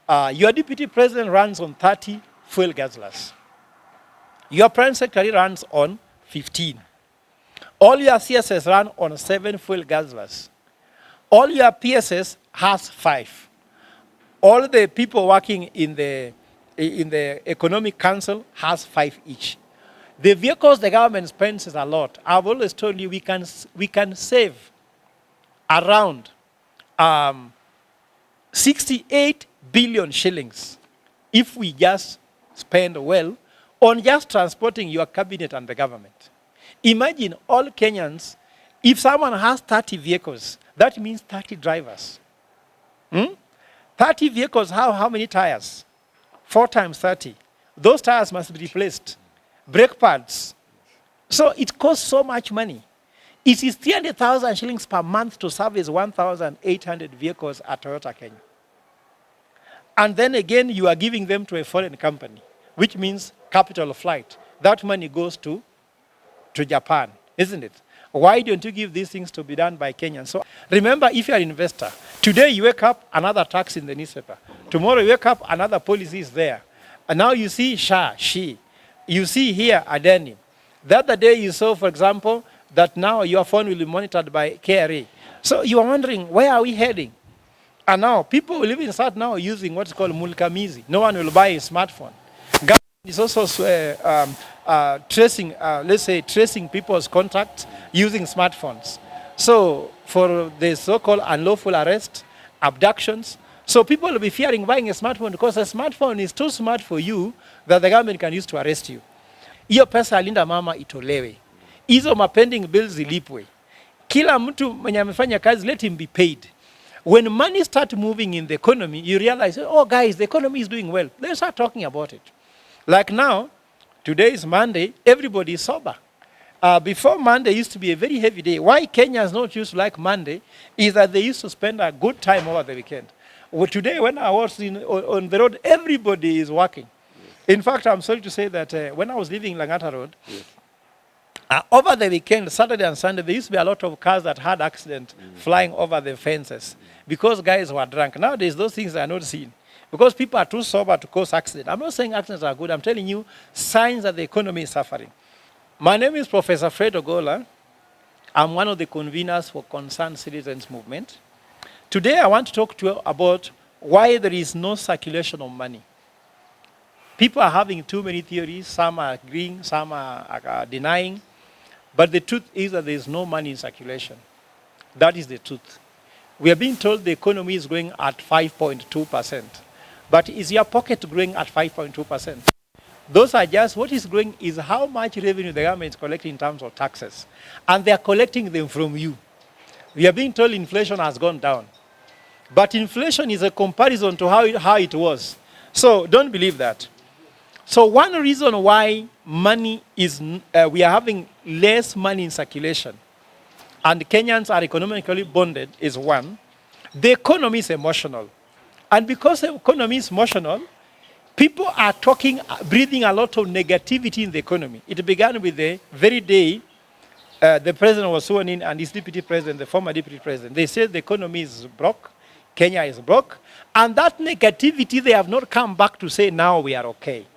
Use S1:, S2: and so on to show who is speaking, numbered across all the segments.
S1: Your deputy president runs on 30 fuel guzzlers. Your prime secretary runs on 15. All your CSS run on 7 fuel guzzlers. All your PSS has 5. All the people working in the economic council has 5 each. The vehicles the government spends is a lot. I've always told you we can save around 68 billion shillings if we just spend well on just transporting your cabinet and the government. Imagine all Kenyans, if someone has 30 vehicles, that means 30 drivers. 30 vehicles, how many tires? 4 times 30. Those tires must be replaced. Brake pads. So it costs so much money. It is 300,000 shillings per month to service 1,800 vehicles at Toyota Kenya. And then again, you are giving them to a foreign company, which means capital flight. That money goes to Japan, isn't it? Why don't you give these things to be done by Kenyans? So remember, if you're an investor, today you wake up, another tax in the newspaper. Tomorrow you wake up, another policy is there. And now you see she. You see here Adeni. The other day you saw, for example, that now your phone will be monitored by KRA. So you are wondering, where are we heading? And now people will even start now using what's called mulkamizi. No one will buy a smartphone. Government is also tracing people's contacts using smartphones. So for the so-called unlawful arrest, abductions, so people will be fearing buying a smartphone because a smartphone is too smart for you that the government can use to arrest you. Hiyo pesa alinda mama itolewe. Hizo mapending bills zilipwe. Kila mtu mwenye amefanya kazi, let him be paid. When money starts moving in the economy, you realize, oh guys, the economy is doing well. Let's start talking about it. Like now, today is Monday, everybody is sober. Before Monday used to be a very heavy day. Why Kenyans not used to like Monday is that they used to spend a good time over the weekend. Well, today when I was on the road, everybody is working. In fact, I'm sorry to say that when I was living in Langata Road, over the weekend, Saturday and Sunday, there used to be a lot of cars that had accidents flying over the fences because guys were drunk. Nowadays, those things are not seen because people are too sober to cause accidents. I'm not saying accidents are good. I'm telling you signs that the economy is suffering. My name is Professor Fred Ogola. I'm one of the conveners for Concerned Citizens Movement. Today, I want to talk to you about why there is no circulation of money. People are having too many theories. Some are agreeing, some are denying. But the truth is that there is no money in circulation. That is the truth. We are being told the economy is growing at 5.2%. But is your pocket growing at 5.2%? Those are just, what is growing is how much revenue the government is collecting in terms of taxes. And they are collecting them from you. We are being told inflation has gone down. But inflation is a comparison to how it was. So don't believe that. So one reason why money is, we are having less money in circulation and Kenyans are economically bonded is one, the economy is emotional. And because the economy is emotional, people are breathing a lot of negativity in the economy. It began with the very day the president was sworn in and his deputy president, the former deputy president. They said the economy is broke, Kenya is broke, and that negativity they have not come back to say now we are okay.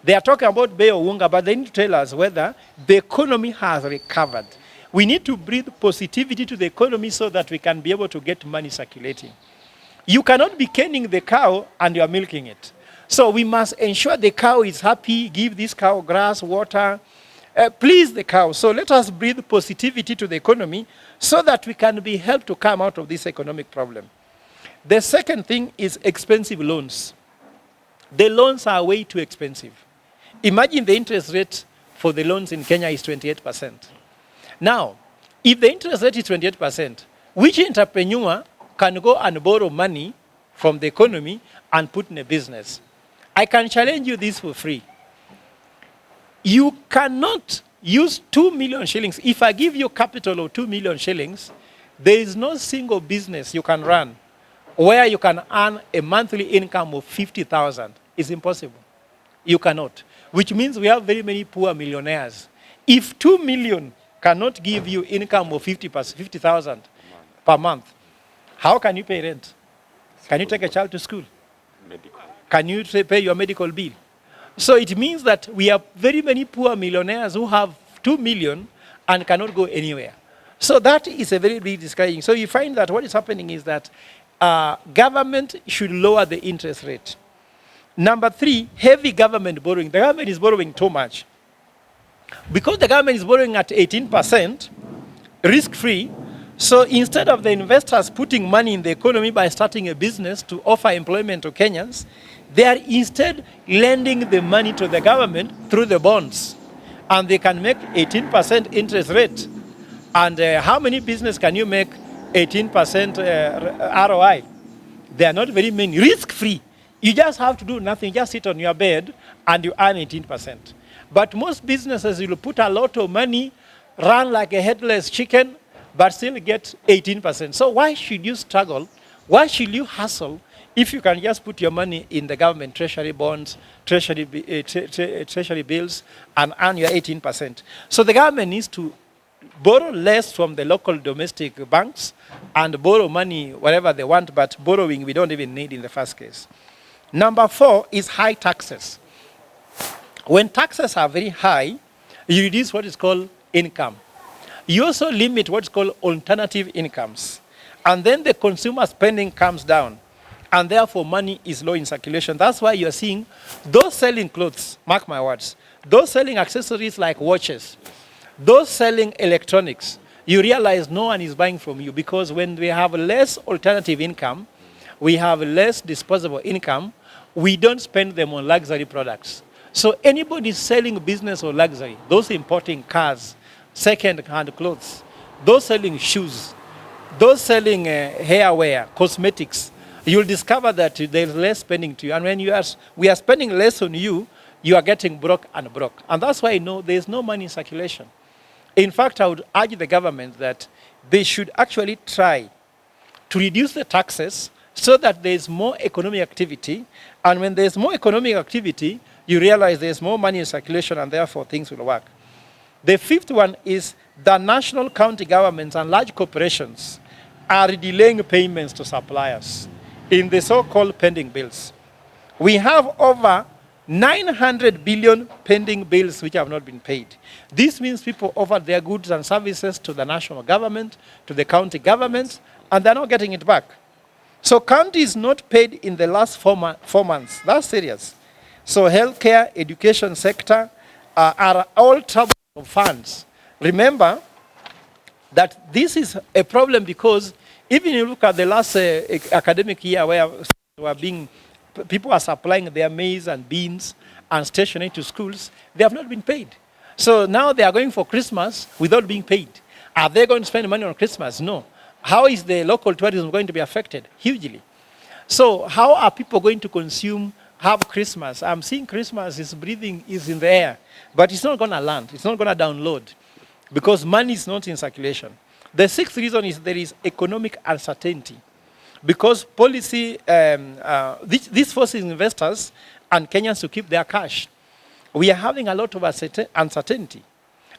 S1: They are talking about Bay of Wunga, but they need to tell us whether the economy has recovered. We need to breathe positivity to the economy so that we can be able to get money circulating. You cannot be caning the cow and you are milking it. So we must ensure the cow is happy, give this cow grass, water, please the cow. So let us breathe positivity to the economy so that we can be helped to come out of this economic problem. The second thing is expensive loans. The loans are way too expensive. Imagine the interest rate for the loans in Kenya is 28%. Now, if the interest rate is 28%, which entrepreneur can go and borrow money from the economy and put in a business? I can challenge you this for free. You cannot use 2 million shillings. If I give you capital of 2 million shillings, there is no single business you can run where you can earn a monthly income of 50,000. It's impossible. You cannot. Which means we have very many poor millionaires. If 2 million cannot give you income of 50,000 per month, how can you pay rent? Can you take a child to school?
S2: medical.
S1: Can you pay your medical bill? So it means that we have very many poor millionaires who have 2 million and cannot go anywhere. So that is a very big discouraging. So you find that what is happening is that government should lower the interest rate. Number 3, heavy government borrowing. The government is borrowing too much. Because the government is borrowing at 18%, risk-free, so instead of the investors putting money in the economy by starting a business to offer employment to Kenyans, they are instead lending the money to the government through the bonds. And they can make 18% interest rate. And how many business can you make 18% ROI? They are not very many. Risk-free. You just have to do nothing. Just sit on your bed and you earn 18%. But most businesses, will put a lot of money, run like a headless chicken, but still get 18%. So why should you struggle? Why should you hustle if you can just put your money in the government treasury bonds, treasury bills, and earn your 18%? So the government needs to borrow less from the local domestic banks and borrow money wherever they want, but borrowing we don't even need in the first case. Number 4 is high taxes. When taxes are very high, you reduce what is called income. You also limit what's called alternative incomes. And then the consumer spending comes down. And therefore, money is low in circulation. That's why you're seeing those selling clothes, mark my words, those selling accessories like watches, those selling electronics, you realize no one is buying from you because when we have less alternative income, we have less disposable income, we don't spend them on luxury products. So anybody selling business or luxury, those importing cars, second-hand clothes, those selling shoes, those selling hairwear, cosmetics, you'll discover that there's less spending to you. And when we are spending less on you, you are getting broke and broke. And that's why there's no money in circulation. In fact, I would urge the government that they should actually try to reduce the taxes so that there's more economic activity. And when there's more economic activity, you realize there's more money in circulation and therefore things will work. The 5th one is the national county governments and large corporations are delaying payments to suppliers in the so-called pending bills. We have over 900 billion pending bills which have not been paid. This means people offered their goods and services to the national government, to the county governments, and they're not getting it back. So county is not paid in the last 4 months. That's serious. So healthcare, education sector are all trouble of funds. Remember that this is a problem because even if you look at the last academic year where people are supplying their maize and beans and stationery to schools, they have not been paid. So now they are going for Christmas without being paid. Are they going to spend money on Christmas? No. How is the local tourism going to be affected? Hugely. So how are people going to have Christmas? I'm seeing Christmas is in the air, but it's not going to land. It's not going to download because money is not in circulation. The 6th reason is there is economic uncertainty because policy, this forces investors and Kenyans to keep their cash. We are having a lot of uncertainty.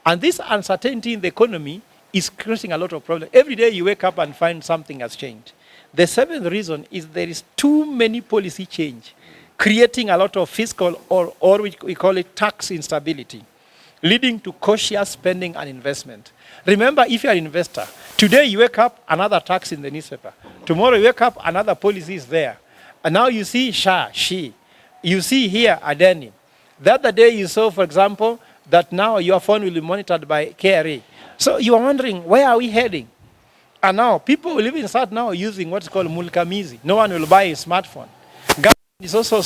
S1: And this uncertainty in the economy is creating a lot of problems. Every day you wake up and find something has changed. The 7th reason is there is too many policy change, creating a lot of fiscal or we call it tax instability, leading to cautious spending and investment. Remember, if you're an investor, today you wake up, another tax in the newspaper. Tomorrow you wake up, another policy is there. And now you see she. You see here Adeni. The other day you saw, for example, that now your phone will be monitored by KRA. So you are wondering, where are we heading? And now people will even start now using what's called mulkamizi. No one will buy a smartphone. Government is also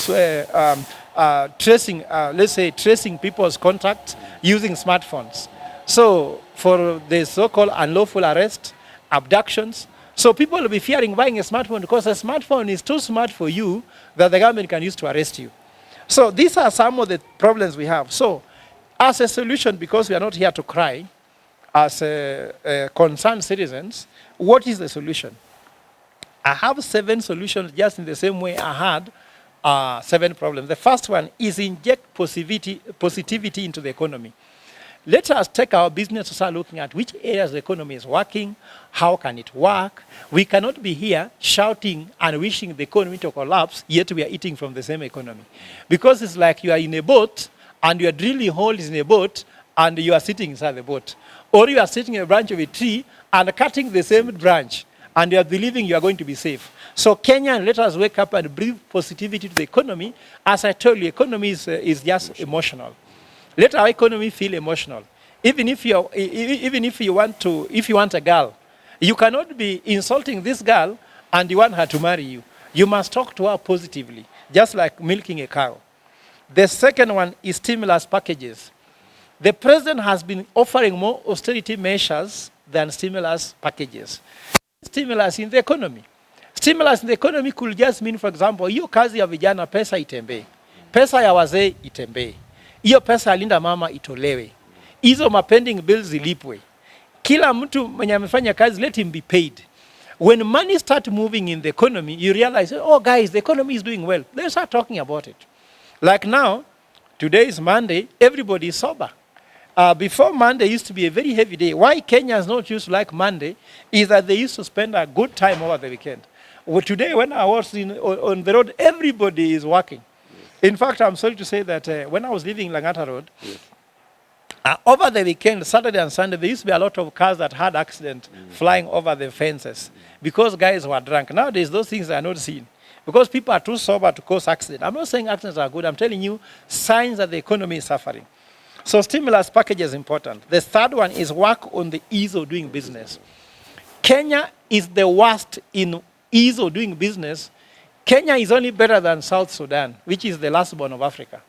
S1: tracing people's contacts using smartphones. So for the so-called unlawful arrest, abductions, so people will be fearing buying a smartphone because a smartphone is too smart for you that the government can use to arrest you. So these are some of the problems we have. So as a solution, because we are not here to cry, as concerned citizens, what is the solution? I have 7 solutions just in the same way I had 7 problems. The first one is inject positivity into the economy. Let us take our business to start looking at which areas the economy is working, how can it work. We cannot be here shouting and wishing the economy to collapse, yet we are eating from the same economy. Because it's like you are in a boat, and you are drilling holes in a boat, and you are sitting inside the boat. Or you are sitting in a branch of a tree and cutting the same branch, and you are believing you are going to be safe. So Kenya, let us wake up and breathe positivity to the economy. As I told you, economy is just emotional. Let our economy feel emotional. Even if you want a girl, you cannot be insulting this girl and you want her to marry you. You must talk to her positively, just like milking a cow. The second one is stimulus packages. The president has been offering more austerity measures than stimulus packages. Stimulus in the economy. Stimulus in the economy could just mean, for example, hiyo kazi ya vijana pesa itembee. Pesa ya wazee itembee. Hiyo pesa ya linda mama itolewe. Hizo mapending bills zilipwe. Kila mtu mwenye amefanya kazi, let him be paid. When money start moving in the economy, you realize, oh guys, the economy is doing well. They start talking about it. Like now, today is Monday, everybody is sober. Before Monday used to be a very heavy day. Why Kenyans not used to like Monday is that they used to spend a good time over the weekend. Well, today when I was on the road, everybody is working. In fact, I'm sorry to say that when I was living in Langata Road, over the weekend, Saturday and Sunday, there used to be a lot of cars that had accident flying over the fences because guys were drunk. Nowadays, those things are not seen because people are too sober to cause accident. I'm not saying accidents are good. I'm telling you signs that the economy is suffering. So stimulus package is important. The third one is work on the ease of doing business. Kenya is the worst in ease of doing business. Kenya is only better than South Sudan, which is the last born of Africa.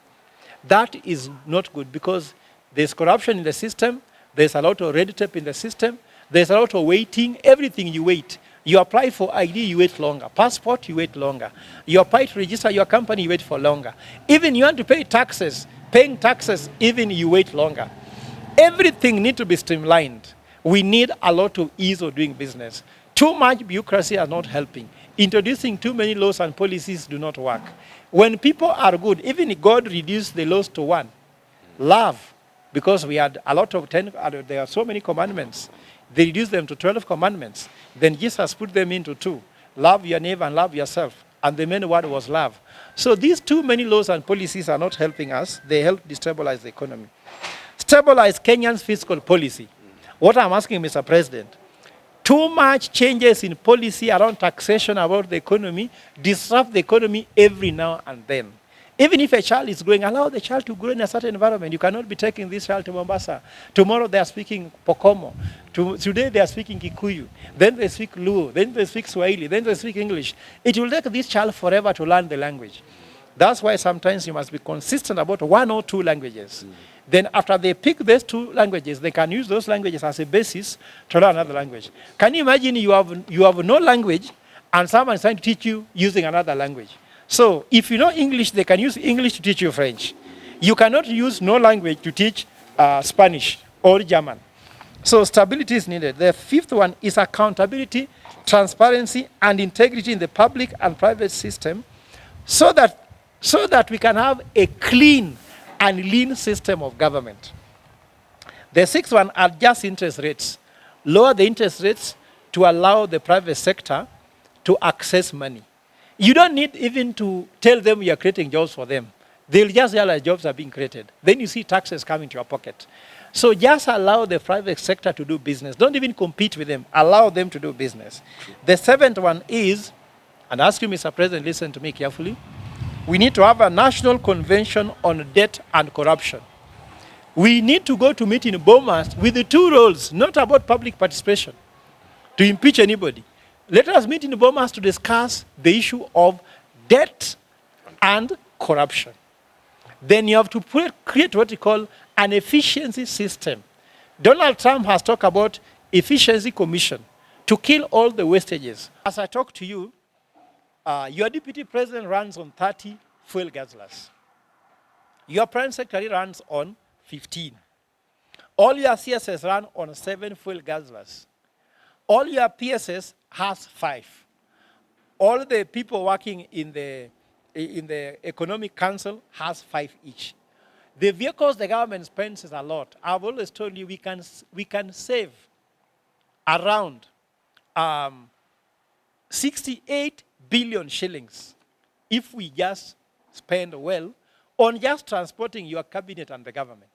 S1: That is not good because there's corruption in the system. There's a lot of red tape in the system. There's a lot of waiting. Everything you wait. You apply for ID, you wait longer. Passport, you wait longer. You apply to register your company, you wait for longer. Even you want to pay taxes, paying taxes, even you wait longer. Everything needs to be streamlined. We need a lot of ease of doing business. Too much bureaucracy is not helping. Introducing too many laws and policies do not work. When people are good, even God reduced the laws to one. Love, because we had a lot of there are so many commandments. They reduced them to 12 commandments. Then Jesus put them into 2. Love your neighbor and love yourself. And the main word was love. So these too many laws and policies are not helping us. They help destabilize the economy. Stabilize Kenyan's fiscal policy. What I'm asking, Mr. President, too much changes in policy around taxation about the economy disrupt the economy every now and then. Even if a child is growing, allow the child to grow in a certain environment. You cannot be taking this child to Mombasa. Tomorrow they are speaking Pokomo. Today they are speaking Kikuyu. Then they speak Luo. Then they speak Swahili. Then they speak English. It will take this child forever to learn the language. That's why sometimes you must be consistent about 1 or 2 languages. Then after they pick those 2 languages, they can use those languages as a basis to learn another language. Can you imagine you have no language and someone is trying to teach you using another language? So if you know English, they can use English to teach you French. You cannot use no language to teach Spanish or German. So stability is needed. The 5th one is accountability, transparency, and integrity in the public and private system so that we can have a clean and lean system of government. The 6th one, adjust interest rates. Lower the interest rates to allow the private sector to access money. You don't need even to tell them you're creating jobs for them. They'll just realize jobs are being created. Then you see taxes coming to your pocket. So just allow the private sector to do business. Don't even compete with them. Allow them to do business. The 7th one is, and I ask you, Mr. President, listen to me carefully. We need to have a national convention on debt and corruption. We need to go to meet in Bomas with the 2 roles, not about public participation, to impeach anybody. Let us meet in Bomas to discuss the issue of debt and corruption. Then you have to create what you call an efficiency system. Donald Trump has talked about efficiency commission to kill all the wastages. As I talk to you, your deputy president runs on 30 fuel guzzlers. Your prime secretary runs on 15. All your CSS run on 7 fuel guzzlers. All your PSS has 5. All the people working in the economic council has 5 each. The vehicles the government spends is a lot. I've always told you we can save around 68 billion shillings if we just spend well on just transporting your cabinet and the government.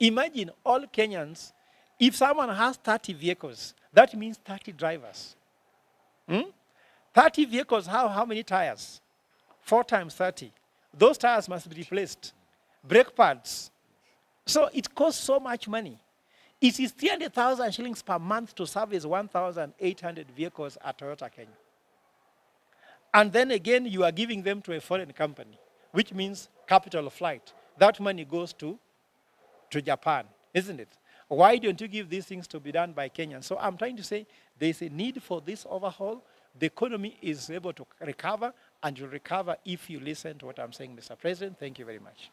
S1: Imagine all Kenyans, if someone has 30 vehicles, that means 30 drivers. 30 vehicles, how many tires? 4 times 30. Those tires must be replaced. Brake pads. So it costs so much money. It is 300,000 shillings per month to service 1,800 vehicles at Toyota Kenya. And then again, you are giving them to a foreign company, which means capital flight. That money goes to Japan, isn't it? Why don't you give these things to be done by Kenyans? So I'm trying to say there's a need for this overhaul. The economy is able to recover, and you'll recover if you listen to what I'm saying, Mr. President. Thank you very much.